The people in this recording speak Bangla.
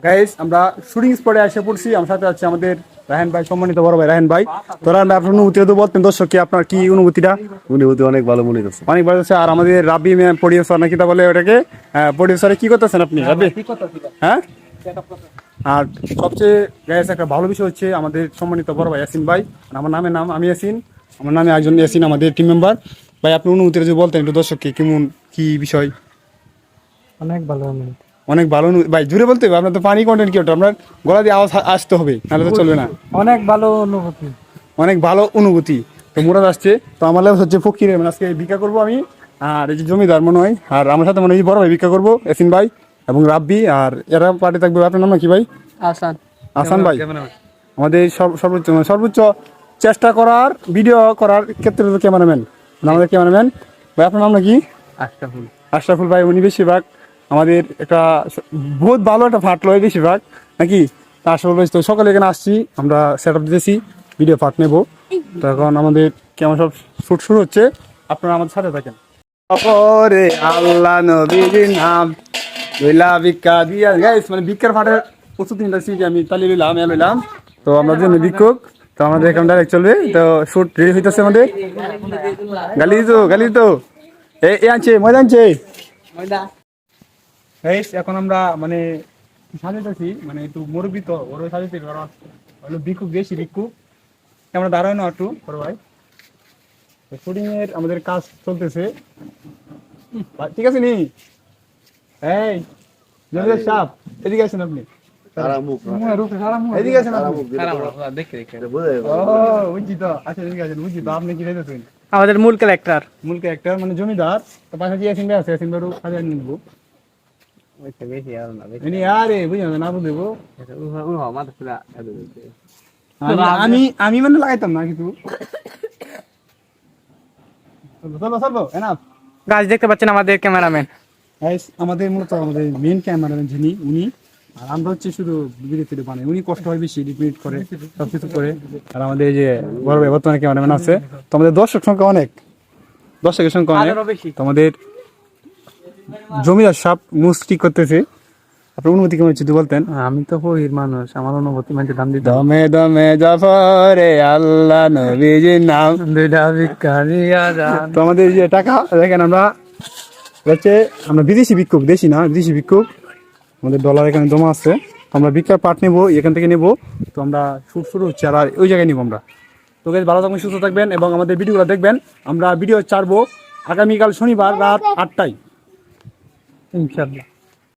গাইস আমরা শুটিং স্পটে এসে পড়ছি। আমার সাথে আছে আমাদের রায়হান ভাই, সম্মানিত বড় ভাই রায়হান ভাই। তো রায়হান ভাই, আপনার অনুভূতি তো বলতেন দর্শককে, আপনার কি অনুভূতিটা? অনুভূতি অনেক ভালো মনে হচ্ছে। অনেক ভালো আছে। আর আমাদের রাব্বি প্রডিউসার নাকি তা বলে ওটাকে, প্রডিউসারে কি করতেছেন আপনি রাব্বি? হ্যাঁ। আর সবচেয়ে গাইস একটা ভালো বিষয় হচ্ছে আমাদের সম্মানিত বড় ভাই ইয়াসিন ভাই। আমার আমি ইয়াসিন, আমার নামে একজন ইয়াসিন আমাদের টিম মেম্বার। ভাই আপনার অনুভূতিটা যদি বলতেন একটু দর্শককে, কেমন কি বিষয়? অনেক ভালো অনুভূতি। অনেক ভালো ভাই, জুড়ে বলতে হবে, আপনার তো পানি কন্টেন্ট কি ওটা, আপনার গলা দিয়ে আওয়াজ আসতে হবে, নাহলে তো চলবে না। অনেক ভালো অনুভূতি। অনেক ভালো অনুভূতি। তো মুরাদ আসছে, তো আমার লাভ হচ্ছে ফকিরের, মানে আজকে ভিক্ষা করবো আমি আর এই যে জমিদার মনে হয়, আর আমার সাথে মনে হয় বড় ভাই ভিক্ষা করবো, ইয়াসিন ভাই এবং রাব্বি, আর এরা পার্টি থাকবে। আপনার নাম কি ভাই? আসান ভাই। আমাদের সর্বোচ্চ চেষ্টা করার, ভিডিও করার ক্ষেত্রে ক্যামেরাম্যান, আমাদের ক্যামেরাম্যান ভাই। আপনার নাম নাকি? আশরাফুল ভাই। উনি বেশিরভাগ আমাদের একটা বহুত ভালো একটা ফাট লয় বেশিরভাগ নাকি। তা আসলে তো সকালে এখানে আসছি, আমরা সেট আপ দিতেছি, ভিডিও পার্ট নেব। তখন আমাদের কেমন সব শুট শুরু হচ্ছে, আপনারা আমাদের সাথে থাকেন। ওরে আল্লাহ নবীর নাম লইলা ভিক্ষা দিয়া। গাইস মানে ভিক্ষার ফাটের প্রস্তুতি নিতেছি, যে আমি তালি লইলাম। তো আমরা জন্য ভিক্ষুক, তো আমাদের এখন ডাইরেক্ট চলবে। তো শুট রেডি হইতেছে আমাদের। গালি তো এ আনছে মজা আনছে। এখন আমরা মানে সাজাতেছি, মানে একটু মুরব্বী তো ওর সাজাতে হলো ভিক্ষুক, বেশি ভিক্ষুক। আমরা দাঁড়ায় না একটু বড় ভাই, শুটিং এর আমাদের কাজ চলতেছে। ঠিক আছে নি? এই জমিদার সাহেব, এদিকে আসেন আপনি। এদিকে আসেন আপনি। বুঝছি তো, আচ্ছা এদিকে আসেন, বুঝছি তো। আপনি কি দেখতেছেন? আমাদের মূল ক্যারেক্টার মানে জমিদার। তো পাশাপাশি ইয়াসিন ভাই আছে, ইয়াসিন ভাই সাজা নিবো। আরে বুঝলাম না দেবো। আমি মানে লাগাইতাম না কিছু। চলবো এনাফ। গাছ দেখতে পাচ্ছেন আমাদের ক্যামেরাম্যান। আমাদের মূলত আমাদের মেন ক্যামেরাম্যান যিনি, উনি। আর আমরা হচ্ছে শুধু ভিডিও বানাই, উনি কষ্ট হয় বেশি, এডিট করে সবকিছু করে। আর আমাদের এই যে বড় ভাই বর্তমানে ক্যামেরাম্যান আছে। তো আমাদের দর্শকের সংখ্যা অনেক, তো আমাদের জমিদার সাপ মুস্তি করতেছে। আপনার অনুভূতি কেমন হচ্ছে বলতেন? আমি তো হইর মানুষ, আমার অনুভূতি মানে দাম দিতে দমে দমে জাফরে আল্লাহ নবীজির নাম। তো আমাদের যে টাকা দেখেন, আমরা বিদেশি ভিক্ষুক, দেশি না বিদেশি ভিক্ষুক। আমাদের ডলার এখানে জমা আছে, তো আমরা ভিক্ষার পার্ট নেবো, এখান থেকে নেবো। তো আমরা শুরু হচ্ছে, আর ওই জায়গায় নিবো আমরা। তো ভালো থাকবেন, সুস্থ থাকবেন এবং আমাদের ভিডিওগুলো দেখবেন। আমরা ভিডিও ছাড়বো আগামীকাল শনিবার রাত 8টায় ইনশাআল্লাহ।